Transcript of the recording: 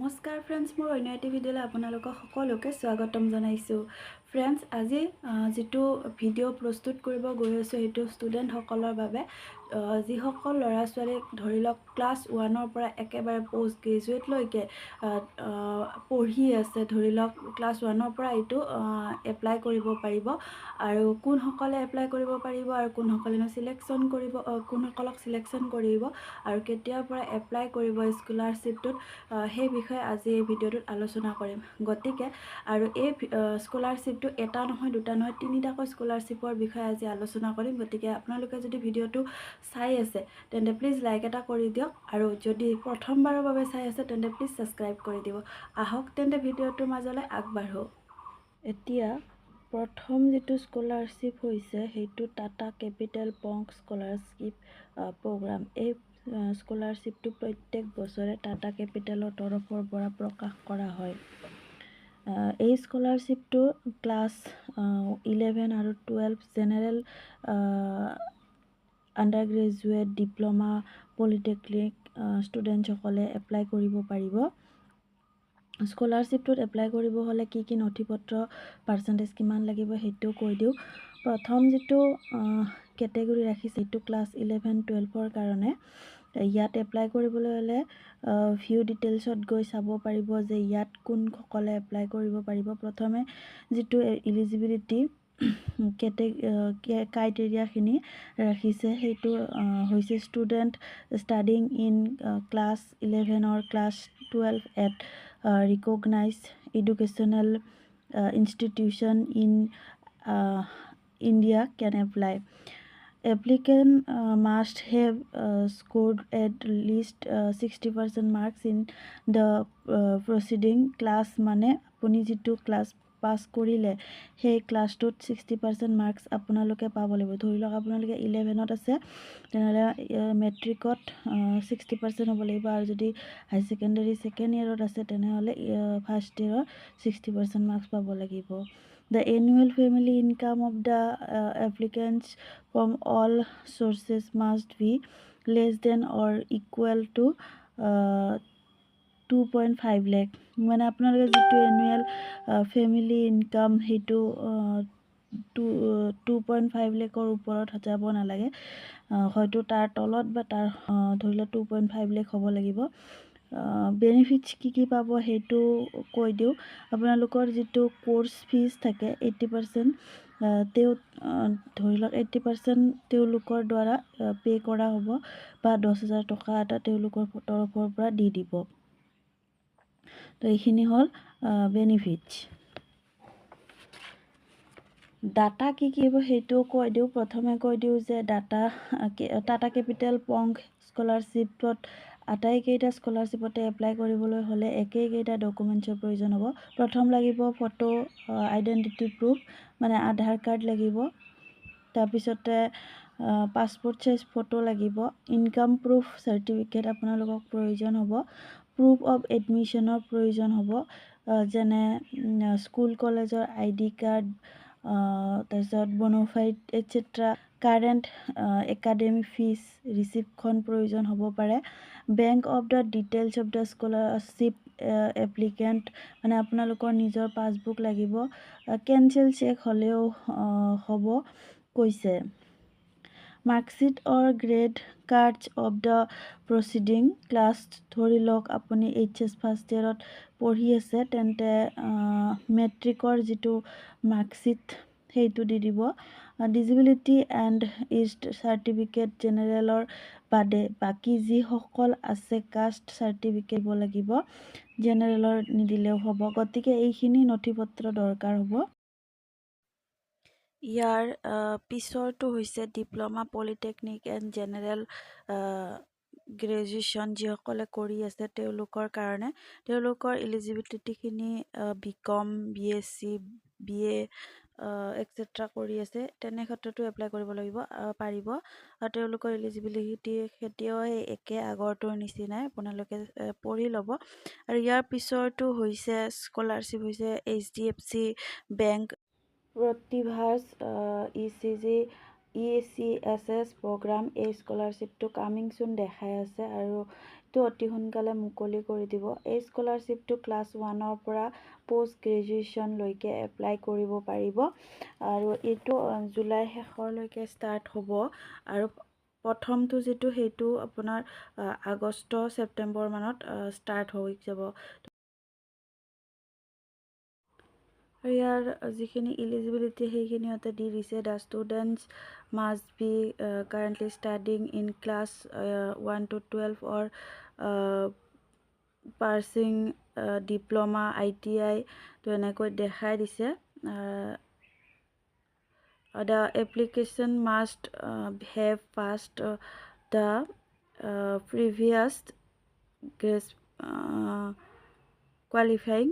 নমস্কাৰ ফ্ৰেণ্ডছ, মোৰ অন্য এটি ভিডিঅ'লৈ আপোনালোকক সকলোকে স্বাগতম জনাইছোঁ। ফ্ৰেণ্ডছ, আজি যিটো ভিডিঅ' প্ৰস্তুত কৰিব গৈ আছোঁ সেইটো ষ্টুডেণ্টসকলৰ বাবে, যিসকল ল'ৰা ছোৱালীক ধৰি লওক ক্লাছ 1ৰ পৰা একেবাৰে পষ্ট গ্ৰেজুৱেটলৈকে পঢ়ি আছে। ধৰি লওক ক্লাছ 1ৰ পৰা এইটো এপ্লাই কৰিব পাৰিব, আৰু কোনসকলে এপ্লাই কৰিব পাৰিব আৰু কোনসকলেনো কোনসকলক চিলেকশ্যন কৰিব আৰু কেতিয়াৰ পৰা এপ্লাই কৰিব স্কলাৰশ্বিপটোত, সেই বিষয়ে আজি এই ভিডিঅ'টোত আলোচনা কৰিম। গতিকে আৰু এই স্কলাৰশ্বিপটো এটা নহয়, দুটা নহয়, তিনিটাকৈ স্কলাৰশ্বিপৰ বিষয়ে আজি আলোচনা কৰিম। গতিকে আপোনালোকে যদি ভিডিঅ'টো চাই আছে তেন্তে প্লিজ লাইক এটা কৰি দিয়ক, আৰু যদি প্ৰথমবাৰৰ বাবে চাই আছে তেন্তে প্লিজ ছাবস্ক্ৰাইব কৰি দিব। আহক তেন্তে ভিডিঅ'টোৰ মাজলৈ আগবাঢ়ো। এতিয়া প্ৰথম যিটো স্কলাৰশ্বিপ হৈছে সেইটো টাটা কেপিটেল পংক স্কলাৰশ্বিপ প্ৰগ্ৰাম। এই স্কলাৰশ্বিপটো প্ৰত্যেক বছৰে টাটা কেপিটেলৰ তৰফৰ পৰা প্ৰকাশ কৰা হয়। এই স্কলাৰশ্বিপটো ক্লাছ 11 আৰু 12 general undergraduate, diploma, polytechnic ষ্টুডেণ্টসকলে এপ্লাই কৰিব পাৰিব। স্কলাৰশ্বিপটোত এপ্লাই কৰিব হ'লে কি কি নথি পত্ৰ, পাৰ্চেণ্টেজ কিমান লাগিব সেইটো কৈ দিওঁ। প্ৰথম যিটো কেটেগৰী ৰাখিছে সেইটো ক্লাছ 11-12ৰ কাৰণে। ইয়াত এপ্লাই কৰিবলৈ হ'লে ভিউ ডিটেইলছত গৈ চাব পাৰিব যে ইয়াত কোনসকলে এপ্লাই কৰিব পাৰিব। প্ৰথমে যিটো ইলিজিবিলিটি ক্ৰাইটেৰিয়াখিনি ৰাখিছে সেইটো হৈছে student studying in class 11 or class 12 at recognise educational institution in India can apply. Applicant must have scored at least 60% marks in the preceding class. মানে আপুনি যিটো ক্লাছ পাছ কৰিলে সেই ক্লাছটোত 60% মাৰ্কছ আপোনালোকে পাব লাগিব। ধৰি লওক আপোনালোকে 11ত আছে, তেনেহ'লে মেট্ৰিকত 60% হ'ব লাগিব, আৰু যদি হাই ছেকেণ্ডেৰী ছেকেণ্ড ইয়েৰত আছে তেনেহ'লে ফাৰ্ষ্ট ইয়েৰত 60% মাৰ্কছ পাব লাগিব। The annual family income of the applicants from all sources must be less than or equal to 2.5 lakh. মানে আপোনালোকে যিটো এনুৱেল ফেমিলি ইনকাম সেইটো 2.5 লাখৰ ওপৰত যাব নালাগে, হয়তো তাৰ তলত বা তাৰ ধৰি লওক 2.5 লাখ হ'ব লাগিব। বেনিফিটছ কি পাব সেইটো কৈ দিওঁ। আপোনালোকৰ যিটো কোৰ্চ ফিজ থাকে 80%, ধৰি লওক 80% তেওঁলোকৰ দ্বাৰা পে' কৰা হ'ব, বা 10,000 টকা এটা তেওঁলোকৰ তৰফৰ পৰা দি দিব। তো এইখিনি হ'ল বেনিফিটছ। ডাটা কি হ'ব সেইটোও কৈ দিওঁ। প্ৰথমে কৈ দিওঁ যে টাটা কেপিটেল পংক স্কলাৰশ্বিপত আটাইকেইটা স্কলাৰশ্বিপতে এপ্লাই কৰিবলৈ হ'লে একেইকেইটা ডকুমেণ্টছৰ প্ৰয়োজন হ'ব। প্ৰথম লাগিব ফটো, আইডেণ্টিটি প্ৰুফ, মানে আধাৰ কাৰ্ড লাগিব। তাৰপিছতে পাছপৰ্ট চাইজ ফটো লাগিব। ইনকাম প্ৰুফ চাৰ্টিফিকেট আপোনালোকক প্ৰয়োজন হ'ব। প্ৰুফ অফ এডমিশ্যনৰ প্ৰয়োজন হ'ব, যেনে স্কুল কলেজৰ ID কাৰ্ড, তাৰপিছত বন'ফাইড এটচেট্ৰা। কাৰেণ্ট একাডেমিক ফিজ ৰিচিপ্টখন প্ৰয়োজন হ'ব পাৰে। Bank of the details of the scholarship applicant, মানে আপোনালোকৰ নিজৰ পাছবুক লাগিব। কেঞ্চেল চেক হ'লেও হ'ব কৈছে। Marksheet or grade cards of the preceding class, ধৰি লওক আপুনি HS ফাৰ্ষ্ট ইয়েৰত পঢ়ি আছে তেন্তে মেট্ৰিকৰ যিটো মাৰ্কশ্বিট সেইটো দি দিব। ডিজিবিলিটি এণ্ড ইষ্ট চাৰ্টিফিকেট জেনেৰেলৰ বাদে বাকী যিসকল আছে কাষ্ট চাৰ্টিফিকেট দিব লাগিব, জেনেৰেলৰ নিদিলেও হ'ব। গতিকে এইখিনি নথি পত্ৰ দৰকাৰ হ'ব। ইয়াৰ পিছৰটো হৈছে diploma, polytechnic and general graduation যিসকলে কৰি আছে তেওঁলোকৰ কাৰণে। তেওঁলোকৰ ইলিজিবিলিটিখিনি BCom, BSc, BA এটচেট্ৰা কৰি আছে, তেনে ক্ষেত্ৰতো এপ্লাই কৰিব পাৰিব। আৰু তেওঁলোকৰ ইলিজিবিলিটি খেতিও একে আগৰটোৰ নিচিনাই, আপোনালোকে পঢ়ি ল'ব। আৰু ইয়াৰ পিছৰটো হৈছে স্কলাৰশ্বিপ হৈছে HDFC বেংক প্ৰতিভাছ ECSS প্ৰগ্ৰাম। এই স্কলাৰশ্বিপটো কামিং চুন দেখাই আছে, আৰু স্কলাৰশ্বিপটো অতি সোনকালে মুকলি কৰি দিব। এই স্কলাৰশ্বিপটো ক্লাছ 1ৰ পৰা পোষ্ট গ্ৰেজুৱেশ্যনলৈকে এপ্লাই কৰিব পাৰিব আৰু এইটো জুলাই শেষৰলৈকে ষ্টাৰ্ট হ'ব আৰু প্ৰথমটো যিটো সেইটো আপোনাৰ আগষ্ট ছেপ্টেম্বৰ মানত ষ্টাৰ্ট হৈ যাব। আৰু ইয়াৰ যিখিনি ইলিজিবিলিটি সেইখিনি সিহঁতে দি দিছে। The students must be currently studying in class 1 to 12 or pursuing diploma ITI তো এনেকৈ দেখাই দিছে। The application must have passed the previous grade qualifying